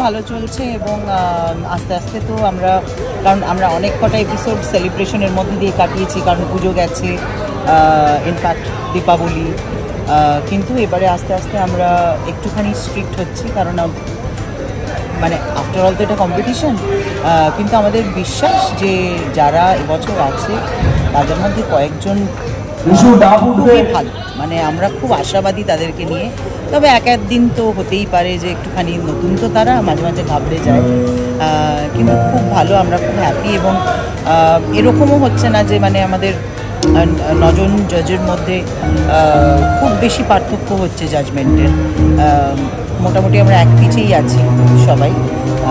ভালো চলছে এবং আস্তে আস্তে তো কারণ আমরা অনেক কটা এপিসোড সেলিব্রেশনের মধ্যে দিয়ে কাটিয়েছি, কারণ পুজো গেছে, ইনফ্যাক্ট দীপাবলি, কিন্তু এবারে আস্তে আস্তে আমরা একটুখানি স্ট্রিক্ট হচ্ছি, কারণ মানে আফটার অল তো এটা কম্পিটিশন। কিন্তু আমাদের বিশ্বাস যে যারা এবছর আছে তাদের মধ্যে কয়েকজন খুবই ভালো, মানে আমরা খুব আশাবাদী তাদেরকে নিয়ে। তবে এক দিন তো হতেই পারে যে একটুখানি নতুন তো তারা মাঝে মাঝে ঘাবড়ে যায়, কিন্তু খুব ভালো, আমরা খুব হ্যাপি। এবং এরকমও হচ্ছে না যে মানে আমাদের 9 জন জাজের মধ্যে খুব বেশি পার্থক্য হচ্ছে জাজমেন্টের, মোটামুটি আমরা এক পিছেই আছি সবাই,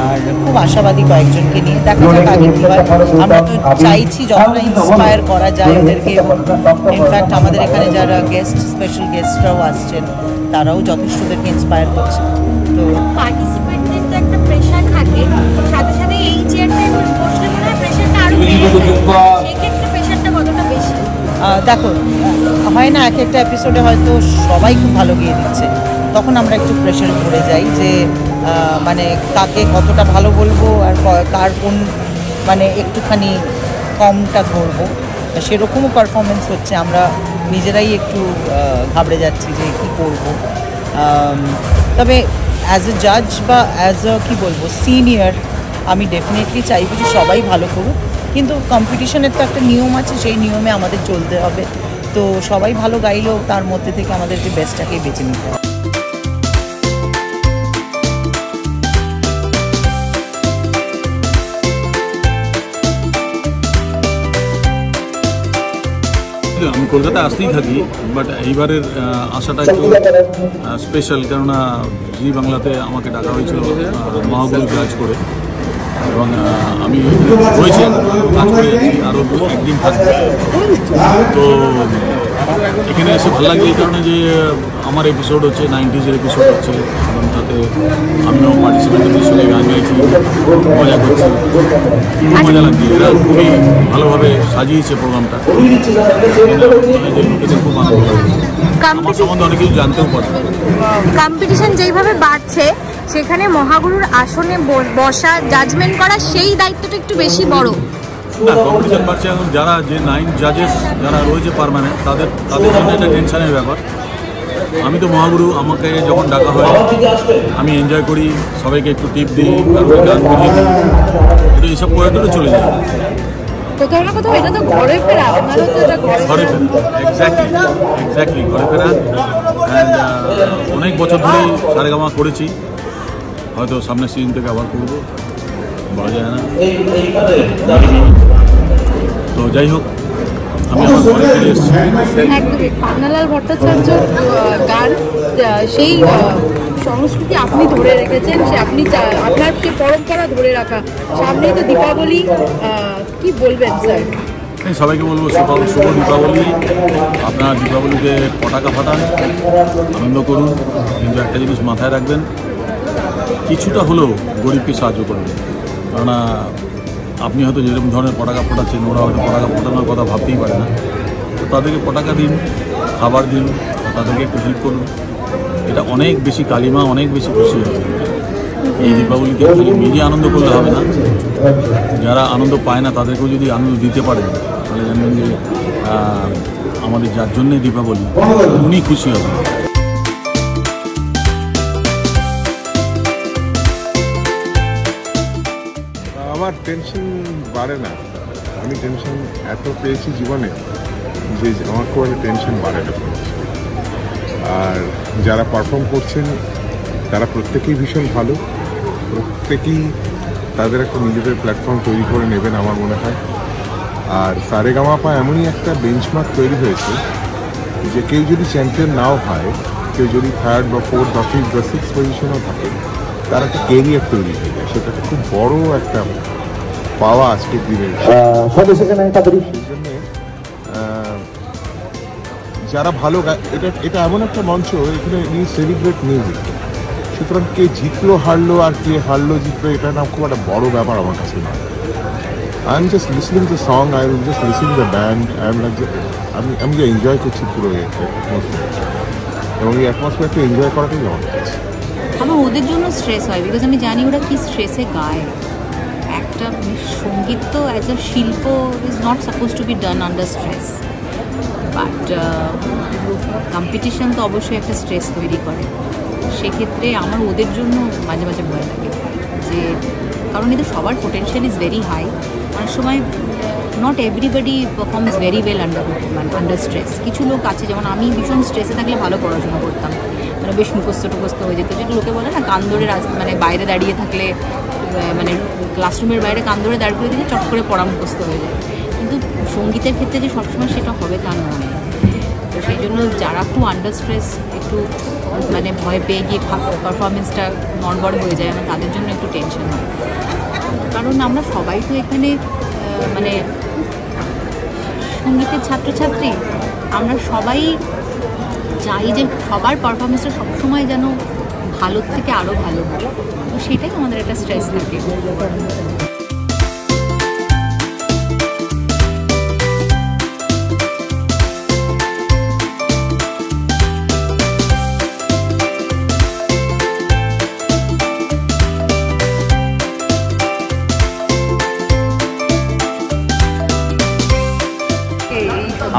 আর খুব আশাবাদী কয়েকজনকে নিয়ে। দেখা যাক আগে কী হয়। আমরা তো চাইছি যতটা ইন্সপায়ার করা যায় ওদেরকে, এবং ইনফ্যাক্ট আমাদের এখানে যারা স্পেশাল গেস্টরাও আসছেন তারাও যথেষ্ট ওদেরকে ইন্সপায়ার করছে। তো পার্টিসিপেন্টদের তো একটা প্রেশার থাকে, সাথে সাথে এই চেয়ারটায় বসলে মনে হয় প্রেশারটা আরও বেড়ে যায়, সেক্ষেত্রে প্রেশারটা কতটা বেশি? দেখো, হয় না এক একটা এপিসোডে হয়তো সবাই খুব ভালো গিয়ে দিচ্ছে, তখন আমরা একটু প্রেশারে পড়ে যাই যে মানে কাকে কতটা ভালো বলবো আর কার কোন মানে একটুখানি কমটা ধরবো, সেরকমও পারফরমেন্স হচ্ছে। আমরা নিজেরাই একটু ঘাবড়ে যাচ্ছি যে কী করবো। তবে অ্যাজ এ জাজ বা অ্যাজ এ কী বলবো সিনিয়র, আমি ডেফিনেটলি চাইবো যে সবাই ভালো করুক, কিন্তু কম্পিটিশনের তো একটা নিয়ম আছে, সেই নিয়মে আমাদের চলতে হবে। তো সবাই ভালো গাইলেও তার মধ্যে থেকে আমাদেরকে বেস্টটাকেই বেছে নিতে হবে। আমি কলকাতায় আসতেই থাকি, বাট এইবারের আসাটা একটু স্পেশাল, কেননা জি বাংলাতে আমাকে ডাকা হয়েছিল মহাগুরু জাজ করে, এবং আমি রয়েছি কাজ করে যাচ্ছি, আরও একদিন থাকবো। তো এখানে এসে ভালো লাগে এই কারণে যে আমার এপিসোড হচ্ছে 90s এপিসোড হচ্ছে, এবং তাতে আমিও পার্টিসিপেন্টদের সঙ্গে গান গাইছি, মজা করছি, খুব মজা লাগছে। এরা খুবই ভালোভাবে সাজিয়েছে প্রোগ্রামটা, খুব আনন্দ লাগছে। আমার সম্বন্ধে অনেক কিছু জানতেও পারে। কম্পিটিশন যেইভাবে বাড়ছে সেখানে মহাগুরুর আসনে বসা, জাজমেন্ট করা, সেই দায়িত্বটা একটু বেশি বড় না। কম্পিটিশন বাড়ছে এখন, যারা যে 9 জাজেস যারা রয়েছে পার্মানেন্ট, তাদের জন্য একটা টেনশনের ব্যাপার। আমি তো মহাগুরু, আমাকে যখন ডাকা হয় আমি এনজয় করি, সবাইকে একটু টিপ দিই, তারপরে গান বুঝিয়ে দিই, কিন্তু এইসব করে তো চলে যায়। কোথাও না কোথাও এটা তো ঘরে ফেরা, আপনারও তো এটা ঘরে ফেরা, এক্স্যাক্টলি ঘরে ফেরা। অ্যান্ড অনেক বছর ধরেই সারেগামা করেছি, হয়তো সামনের সিজন থেকে আবার করবো, বলা যায় না। তো যাই হোক, আমি আমার ঘরে ফিরে এসেছি। একদমই পান্নালাল ভট্টাচার্য গান, সেই সংস্কৃতি আপনি ধরে রেখেছেন, সে আপনি আপনার যে পরম্পরা ধরে রাখা, সামনেই তো দীপাবলি, কি বলবেন স্যার? সবাইকে বলবো শুভ দীপাবলি। আপনারা দীপাবলিতে পটাকা ফাটান, আনন্দ করুন, কিন্তু একটা জিনিস মাথায় রাখবেন, কিছুটা হলেও গরিবকে সাহায্য করবেন। কেননা আপনি হয়তো যেরকম ধরনের পটাকা ফোটাচ্ছেন, ওরা হয়তো পটাকা ফোটানোর কথা ভাবতেই পারে না। তো তাদেরকে পটাকা দিন, খাবার দিন, তাদেরকে একটু হেল্প করুন, এটা অনেক বেশি কালিমা, অনেক বেশি খুশি হবে। এই দীপাবলিকে খালি মিডিয়া আনন্দ করলে হবে না, যারা আনন্দ পায় না তাদেরকেও যদি আনন্দ দিতে পারেন, তাহলে জানবেন যে আমাদের যার জন্যে দীপাবলি, উনি খুশি হবেন। আমার টেনশন বাড়ে না, আমি টেনশন এত পেয়েছি জীবনে যে আমার খুব একটা টেনশন বাড়ে না। আর যারা পারফর্ম করছেন তারা প্রত্যেকেই ভীষণ ভালো, প্রত্যেকেই তাদের একটা নিজেদের প্ল্যাটফর্ম তৈরি করে নেবেন আমার মনে হয়। আর সারেগামাপা এমনই একটা বেঞ্চমার্ক তৈরি হয়েছে যে কেউ যদি চ্যাম্পিয়ন নাও হয়, কেউ যদি 3rd বা 4th বা 5th বা 6th পজিশনেও থাকে, তার একটা কেরিয়ার তৈরি হয়ে যায়, সেটা খুব বড় একটা পাওয়া আজকের দিনের। সেই জন্যে যারা ভালো এটা এমন একটা মঞ্চ, এখানে সেলিব্রেট মিউজিক, সুতরাং কে জিতলো হারলো আর কে হারলো জিতলো এটা না খুব একটা বড় ব্যাপার আমার কাছে নয়। I am just listening to song, I am just listening the band, আমি যে এনজয় করছি পুরো অ্যাটমসফিয়ার, এবং এই অ্যাটমসফিয়ারকে এনজয় করাটাই আমার কাছে। আমার ওদের জন্য স্ট্রেস হয়, বিকজ আমি জানি ওরা কি স্ট্রেসে গায়। একটা সঙ্গীত তো অ্যাজ আ শিল্প is not suppose two be done under stress, but competition তো অবশ্যই একটা স্ট্রেস তৈরি করে। সেক্ষেত্রে আমার ওদের জন্য মাঝে মাঝে ভয় লাগে, যে কারণ এদের সবার পোটেনশিয়াল ইজ ভেরি হাই। অনেক সময় not everybody performs very well under stress. কিছু লোক আছে, যেমন আমি ভীষণ স্ট্রেসে থাকলে ভালো পড়াশোনা করতাম, মানে বেশ মুখস্থ টুখস্থ হয়ে যেত, যেটা লোকে বলে না কান ধরে মানে বাইরে দাঁড়িয়ে থাকলে, মানে ক্লাসরুমের বাইরে কান ধরে দাঁড় করে দিলে চট করে পড়া মুখস্থ হয়ে যায়। কিন্তু সঙ্গীতের ক্ষেত্রে যে সবসময় সেটা হবে তা নয়। তো সেই জন্য যারা খুব আন্ডার স্ট্রেস একটু মানে ভয় পেয়ে গিয়ে পারফরমেন্সটা নড়বড় হয়ে যায়, আমার তাদের জন্য একটু টেনশন হয়। কারণ আমরা সবাই তো এখানে মানে সঙ্গীতের ছাত্রছাত্রী, আমরা সবাই চাই যে সবার পারফরমেন্সটা সবসময় যেন ভালোর থেকে আরও ভালো হয়। তো সেটাই আমাদের একটা স্ট্রেস থাকে।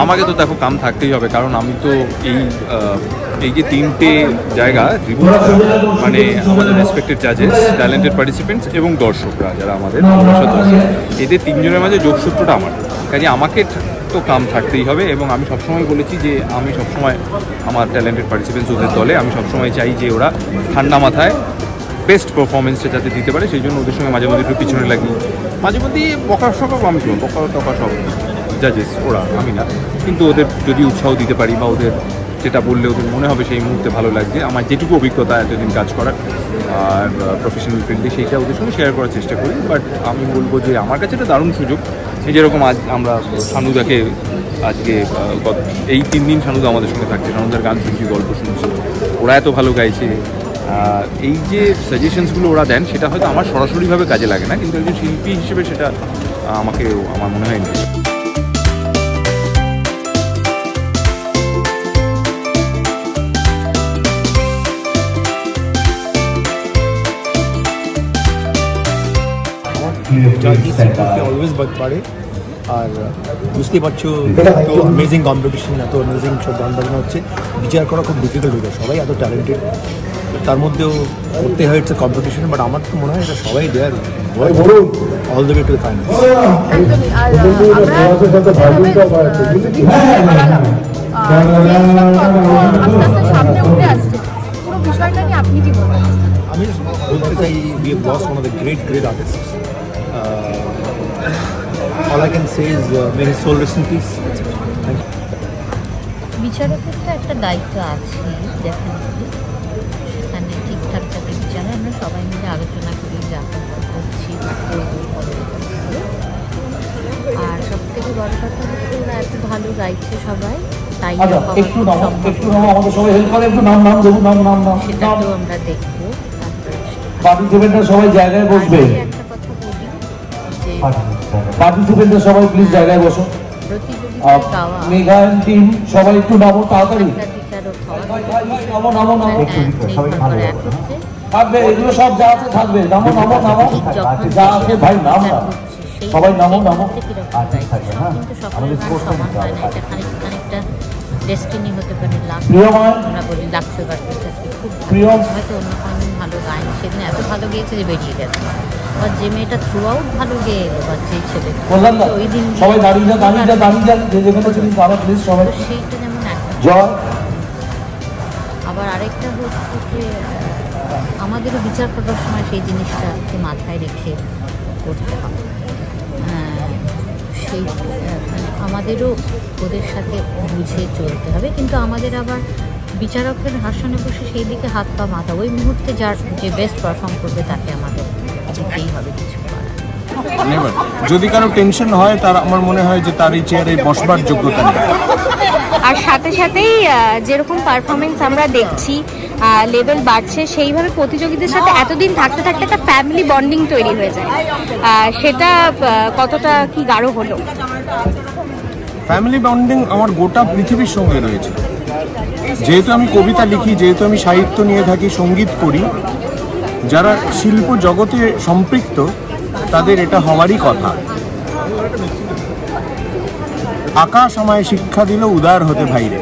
আমাকে তো দেখো কাম থাকতেই হবে, কারণ আমি তো এই যে 3টে জায়গা মানে আমাদের রেসপেক্টেড জাজেস, ট্যালেন্টেড পার্টিসিপেন্টস এবং দর্শকরা যারা আমাদের দর্শক, এদের 3জনের মাঝে যোগসূত্রটা আমার, কাজে আমাকে তো কাম থাকতেই হবে। এবং আমি সবসময় বলেছি যে আমি সবসময় আমার ট্যালেন্টেড পার্টিসিপেন্টস ওদের দলে আমি সবসময় চাই যে ওরা ঠান্ডা মাথায় বেস্ট পারফরমেন্সটা যাতে দিতে পারে, সেই জন্য ওদের সঙ্গে মাঝে মধ্যে একটু পিছনে লাগি, মাঝে মধ্যে বকার সকাও আমি শুনি, বকা টকা সব জাজেস ওরা, আমি না। কিন্তু ওদের যদি উৎসাহ দিতে পারি বা ওদের যেটা বললে ওদের মনে হবে সেই মুহূর্তে ভালো লাগছে, আমার যেটুকু অভিজ্ঞতা এতদিন কাজ করার আর প্রফেশনাল ফিল্ডে, সেইটা ওদের সঙ্গে শেয়ার করার চেষ্টা করি। বাট আমি বলবো যে আমার কাছে এটা দারুণ সুযোগ, এই যেরকম আজ আমরা সানুদাকে আজকে এই 3 দিন সানুদা আমাদের সঙ্গে থাকছে, সানুদার গান শুনছি, গল্প শুনছি, ওরা এত ভালো গাইছে। এই যে সাজেশনসগুলো ওরা দেন সেটা হয়তো আমার সরাসরিভাবে কাজে লাগে না, কিন্তু একজন শিল্পী হিসেবে সেটা আমাকে আমার মনে হয় অলওয়েজ বাড়ে। আর বুঝতেই পারছো এত অ্যামেজিং কম্পিটিশন, এত অ্যামেজিং সব গান বাজনা হচ্ছে, বিচার করা খুব ডিফিকাল্ট হয়ে যায়। সবাই এত ট্যালেন্টেড, তার মধ্যেও করতে হয় ইটস কম্পিটিশন। বাট আমার তো মনে হয় এটা সবাই they're all the way to the final. আমি বলতে চাই we have lost one of the great artists. All I can say is may his soul rest in peace. Thank you. বিচারকের তো একটা দায়িত্ব আছে ডেফিনেটলি, সেখানে ঠিকঠাক যাতে বিচারে আমরা সবাই মিলে আলোচনা করি, যা করছি আর সব থেকে বড় কথা হচ্ছে ওরা এত ভালো গাইছে সবাই, তাই সেটাকেও আমরা দেখবো। সবাই জায়গায় বসবে, একটা কথা বলি যে পার্টিসিপেন্টরা সবাই প্লিজ জায়গায় বসো। মেঘা টিম সবাই একটু নামো তাড়াতাড়ি, থাকবে এগুলো সব যা আছে থাকবে, নামো যা আছে ভাই নাম না, সবাই নামো। ডেস্টিনি হতে পারে, আমরা বলি লাক্স খুব হয়তো অন্য কোনো ভালো গায়নি, সেদিন এত ভালো গিয়েছে যে বেরিয়ে গেছে, বা যে মেয়েটা থ্রু আউট ভালো গিয়ে এলো, বা যে ছেলে ওই দিন সবাই দাঁড়িয়ে সেইটা যেমন একটা। আবার আরেকটা হচ্ছে যে আমাদেরও বিচার করার সময় সেই জিনিসটাকে মাথায় রেখে করতে হবে, সেই আমাদেরও ওদের সাথে বুঝে চলতে হবে। কিন্তু আমাদের আবার বিচারকের আসনে বসে সেই দিকে হাত পা মাথা, ওই মুহূর্তে যার যে বেস্ট পারফর্ম করবে তাকে আমাদের যেতেই হবে কিছু করার। যদি কারো টেনশন হয় তার আমার মনে হয় যে তার এই চেয়ারে বসবার যোগ্যতা নেই। আর সাথে সাথেই যেরকম পারফরমেন্স আমরা দেখছি, লেভেল বাড়ছে, সেইভাবে প্রতিযোগীদের সাথে এতদিন থাকতে থাকতে একটা ফ্যামিলি বন্ডিং তৈরি হয়ে যায়, সেটা কতটা কি গাঢ় হলো? ফ্যামিলি বন্ডিং আমার গোটা পৃথিবীর সঙ্গে রয়েছে। যেহেতু আমি কবিতা লিখি, যেহেতু আমি সাহিত্য নিয়ে থাকি, সঙ্গীত করি, যারা শিল্প জগতে সম্পৃক্ত তাদের এটা হওয়ারই কথা। আকাশ আমায় শিক্ষা দিল উদার হতে ভাইরে।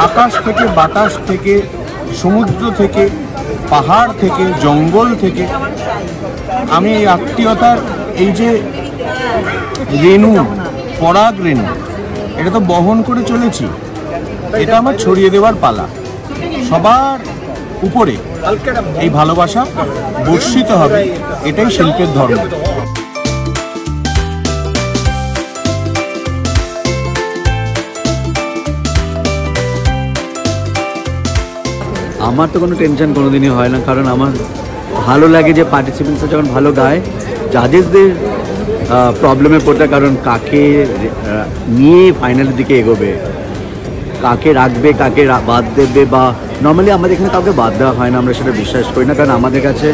আকাশ থেকে, বাতাস থেকে, সমুদ্র থেকে, পাহাড় থেকে, জঙ্গল থেকে আমি এই আত্মীয়তার এই যে রেণু, পরাগ রেণু, এটা তো বহন করে চলেছি। এটা আমার ছড়িয়ে দেওয়ার পালা। সবার উপরে এই ভালোবাসা বর্ষিত হবে, এটাই শিল্পের ধর্ম। আমার তো কোনো টেনশন কোনোদিনই হয় না, কারণ আমার ভালো লাগে যে পার্টিসিপেন্টসরা যখন ভালো গায়, জাজেসদের প্রবলেমে পড়তে, কারণ কাকে নিয়ে ফাইনালের দিকে এগোবে, কাকে রাখবে, কাকে বাদ দেবে, বা নর্মালি আমাদের এখানে কাউকে বাদ দেওয়া হয় না, আমরা সেটা বিশ্বাস করি না। কারণ আমাদের কাছে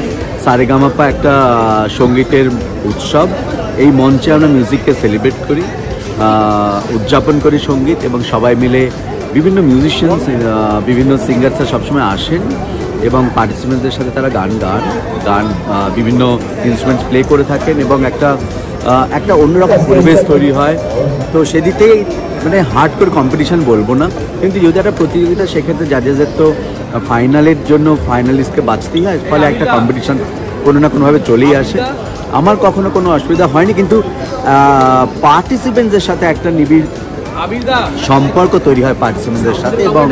সারেগামাপা একটা সঙ্গীতের উৎসব। এই মঞ্চে আমরা মিউজিককে সেলিব্রেট করি, উদযাপন করি সঙ্গীত, এবং সবাই মিলে বিভিন্ন মিউজিশিয়ানস, বিভিন্ন সিঙ্গার্সরা সবসময় আসেন এবং পার্টিসিপেন্টসদের সাথে তারা গান বিভিন্ন ইনস্ট্রুমেন্টস প্লে করে থাকেন, এবং একটা অন্যরকম পরিবেশ তৈরি হয়। তো সেদিকেই মানে হার্ড করে কম্পিটিশান বলবো না, কিন্তু যদি একটা প্রতিযোগিতা, সেক্ষেত্রে জাজেসদের তো ফাইনালের জন্য ফাইনালিস্টকে বাঁচতেই হয়, ফলে একটা কম্পিটিশান কোনো না কোনোভাবে চলেই আসে। আমার কখনো কোনো অসুবিধা হয়নি, কিন্তু পার্টিসিপেন্টসদের সাথে একটা নিবিড় সম্পর্ক তৈরি হয় পার্টিসিপেন্টসদের সাথে, এবং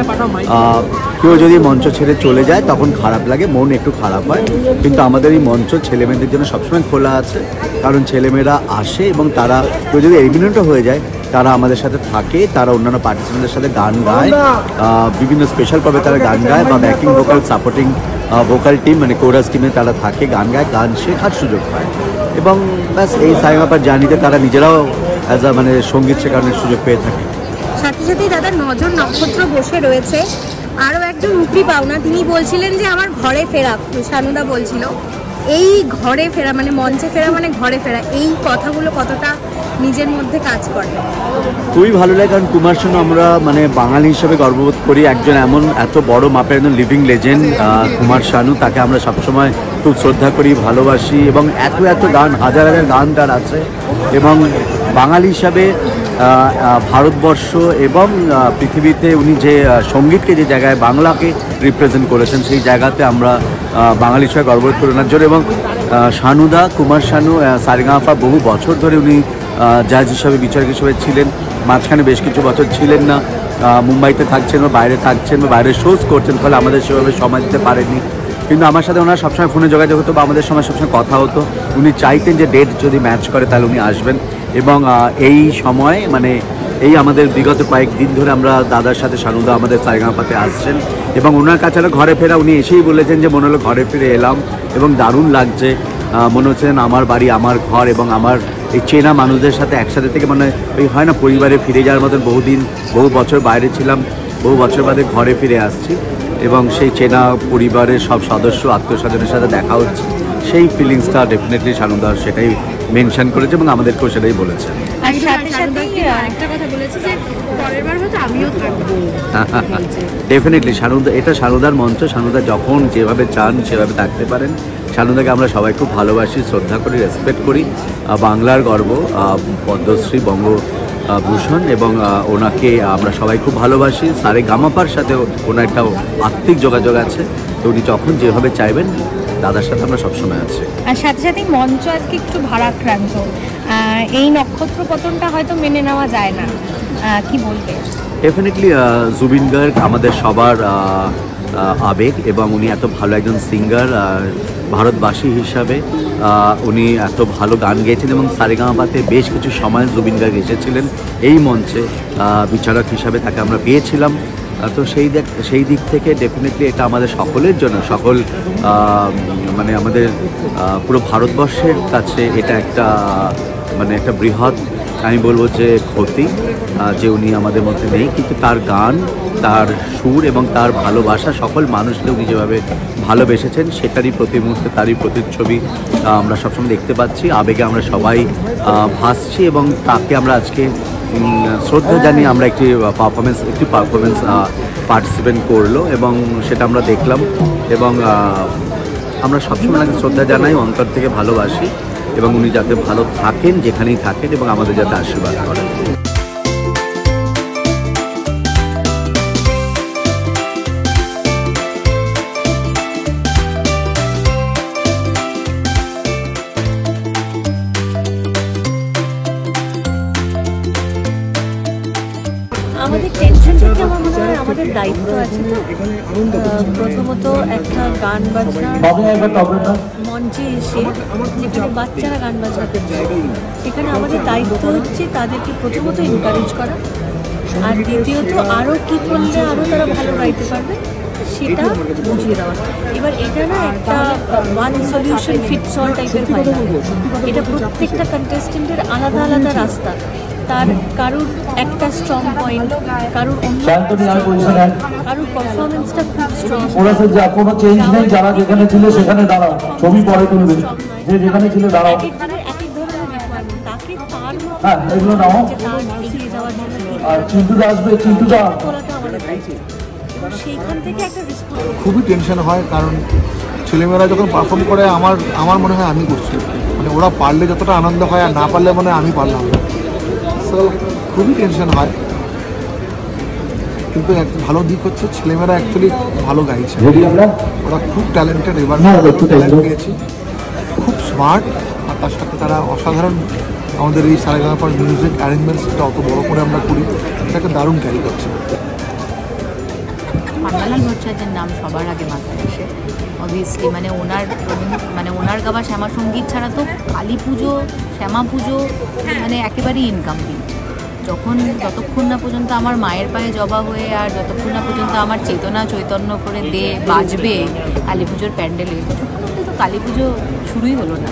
কেউ যদি মঞ্চ ছেড়ে চলে যায় তখন খারাপ লাগে, মন একটু খারাপ হয়। কিন্তু আমাদের এই মঞ্চ ছেলেমেয়েদের জন্য সবসময় খোলা আছে, কারণ ছেলেমেয়েরা আসে এবং তারা কেউ যদি এলিমিনেটও হয়ে যায় তারা আমাদের সাথে থাকে, তারা অন্যান্য পার্টিসিপেন্টদের সাথে গান গায়, বিভিন্ন স্পেশাল পর্বে তারা গান গায়, বা backing vocal, supporting vocal team মানে কোরাস টিমে তারা থাকে, গান গায়, গান শেখার সুযোগ পায়। এবং ব্যাস এই সারেগামাপার জার্নিতে তারা নিজেরাও অ্যাজ আ মানে সঙ্গীত শেখানোর সুযোগ পেয়ে থাকে। সাথে সাথেই দাদা নজন নক্ষত্র বসে রয়েছে, আরও একজন উপরি পাওনা, তিনি বলছিলেন যে আমার ঘরে ফেরা, শানুদা বলছিল এই ঘরে ফেরা মানে মঞ্চে ফেরা মানে ঘরে ফেরা, এই কথাগুলো কতটা নিজের মধ্যে কাজ করে? খুবই ভালো লাগে, কারণ কুমার শানু আমরা মানে বাঙালি হিসেবে গর্ববোধ করি। একজন এত বড় মাপের একজন লিভিং লেজেন্ড কুমার শানু, তাকে আমরা সবসময় খুব শ্রদ্ধা করি, ভালোবাসি, এবং এত গান, হাজার গান তার আছে। এবং বাঙালি হিসাবে ভারতবর্ষ এবং পৃথিবীতে উনি যে সঙ্গীতকে যে জায়গায় বাংলাকে রিপ্রেজেন্ট করেছেন, সেই জায়গাতে আমরা বাঙালি হিসেবে গর্ববোধ করি ওনার জন্য। এবং শানুদা, কুমার শানু সারেগামাপা বহু বছর ধরে উনি জাজ হিসাবে, বিচারক হিসেবে ছিলেন। মাঝখানে বেশ কিছু বছর ছিলেন না, মুম্বাইতে থাকছেন বা বাইরে থাকছেন বা বাইরে শোজ করছেন, ফলে আমাদের সেভাবে সময় দিতে পারেননি। কিন্তু আমার সাথে ওনার সবসময় ফোনে যোগাযোগ হতো বা আমাদের সময় সবসময় কথা হতো। উনি চাইতেন যে ডেট যদি ম্যাচ করে তাহলে উনি আসবেন, এবং এই সময় মানে এই আমাদের বিগত কয়েকদিন ধরে আমরা দাদার সাথে শানুদা আমাদের সারেগামাপাতে আসছেন, এবং ওনার কাছে ঘরে ফেরা, উনি এসেই বলেছেন যে মনে হলো ঘরে ফিরে এলাম এবং দারুণ লাগছে, মনে হচ্ছে আমার বাড়ি, আমার ঘর, এবং আমার এই চেনা মানুষদের সাথে একসাথে থেকে মানে ওই হয় না পরিবারে ফিরে যাওয়ার মতন। বহু বছর বাইরে ছিলাম, বহু বছর বাদে ঘরে ফিরে আসছি, এবং সেই চেনা পরিবারের সব সদস্য, আত্মীয় স্বজনের সাথে দেখা হচ্ছে, সেই ফিলিংসটা ডেফিনেটলি শানুদা সেটাই মেনশন করেছে এবং আমাদেরকেও সেটাই বলেছে। আর সাথে সাথে একটা কথা বলেছে যে পরের বার হয়তো আমিও থাকবো। ডেফিনেটলি শানুদা, এটা শানুদার মঞ্চ, শানুদা যখন যেভাবে চান সেভাবে থাকতে পারেন। শানুদাকে আমরা সবাই খুব ভালোবাসি, শ্রদ্ধা করি, রেসপেক্ট করি। বাংলার গর্ব, পদ্মশ্রী, বঙ্গভূষণ, এবং ওনাকে আমরা সবাই খুব ভালোবাসি। সারেগামাপার সাথে ওনার একটা আত্মিক যোগাযোগ আছে, তো উনি যখন যেভাবে চাইবেন দাদার সাথে আমরা সবসময় আছি। আর সাথে সাথে মঞ্চ আজকে একটু ভারাক্রান্ত, এই নক্ষত্র পতনটা হয়তো মেনে নেওয়া যায় না, কি বলবে? ডেফিনেটলি জুবিন গার্গ আমাদের সবার আবেগ, এবং উনি এত ভালো একজন সিঙ্গার, ভারতবাসী হিসাবে উনি এত ভালো গান গেয়েছেন, এবং সারেগামাপাতে বেশ কিছু সময় জুবিন গার্গ এসেছিলেন এই মঞ্চে বিচারক হিসাবে, তাকে আমরা পেয়েছিলাম। তো সেই দিক থেকে ডেফিনেটলি এটা আমাদের সকলের জন্য, সকল মানে আমাদের পুরো ভারতবর্ষের কাছে এটা একটা মানে একটা বৃহৎ আমি বলবো যে ক্ষতি, যে উনি আমাদের মধ্যে নেই, কিন্তু তার গান, তার সুর এবং তার ভালোবাসা সকল মানুষকে উনি যেভাবে ভালোবেসেছেন সেটারই প্রতি মুহূর্তে তারই প্রতিচ্ছবি আমরা সবসময় দেখতে পাচ্ছি। আবেগে আমরা সবাই ভাসছি এবং তাকে আমরা আজকে শ্রদ্ধা জানিয়ে আমরা একটি পারফরমেন্স পার্টিসিপেন্ট করলো এবং সেটা আমরা দেখলাম এবং আমরা সবসময় তাকে শ্রদ্ধা জানাই, অন্তর থেকে ভালোবাসি এবং উনি যাতে ভালো থাকেন যেখানেই থাকেন এবং আমাদের যাতে আশীর্বাদ করেন। আমাদের টেনশন থেকে আমার মনে হয় আমাদের দায়িত্ব আছে। তো প্রথমত একটা গান বাজনা মঞ্চে এসে যেখানে বাচ্চারা গান বাজনা করছে সেখানে আমাদের দায়িত্ব হচ্ছে তাদেরকে প্রথমত এনকারেজ করা, আর দ্বিতীয়ত আরও কী করলে আরও তারা ভালো গাইতে পারবে সেটা বুঝিয়ে দেওয়া। এবার এটা না একটা ওয়ান সলিউশন ফিটস অল টাইপের হয় না, এটা প্রত্যেকটা কন্টেস্টেন্টের আলাদা আলাদা রাস্তা। তার কারুর একটা স্ট্রং পয়েন্ট, কারুর অন্য কারুর পারফরমেন্সটা খুব স্ট্রং। কোনো চেঞ্জ নেই, যারা যেখানে ছিল সেখানে দাঁড়াও, ছবি পরে তুলবে, যে যেখানে ছিল দাঁড়াও। এক ধরনের রিকোয়ারমেন্ট তাকে তার হ্যাঁ এগুলো নাও। এগিয়ে যাওয়ার জন্য আর চিন্টুদা আসবে, চিন্টুদা আমাদের দায়িত্ব। সেইখান থেকে একটা রেসপন্স খুবই টেনশন হয়, কারণ ছেলেমেয়েরা যখন পারফর্ম করে আমার মনে হয় আমি করছি, মানে ওরা পারলে যতটা আনন্দ হয় আর না পারলে মনে হয় আমি পারলাম না। সো খুবই টেনশন হয়, কিন্তু একটা ভালো দিক হচ্ছে ছেলেমেয়েরা অ্যাকচুয়ালি ভালো গাইছে, ওরা খুব ট্যালেন্টেড, এবার ট্যালেন্ট পেয়েছি, খুব স্মার্ট, আর তার সাথে তারা অসাধারণ। আমাদের এই সারেগামাপার মিউজিক অ্যারেঞ্জমেন্টসটা অত বড় করে আমরা করি, এটাকে দারুণ ক্যারি করছে। পান্নালাল ভট্টাচার্যের নাম সবার আগে মাথায় আসে অবভিয়াসলি, মানে ওনার গাওয়া শ্যামা সঙ্গীত ছাড়া তো কালী পুজো, শ্যামা পুজো মানে একেবারেই ইনকমপ্লিট। যতক্ষণ না পর্যন্ত আমার মায়ের পায়ে জবা হয়ে আর যতক্ষণ না পর্যন্ত আমার চেতনা চৈতন্য করে বাজবে কালী পুজোর প্যান্ডেলে, ততক্ষণ তো কালী পুজো শুরুই হলো না।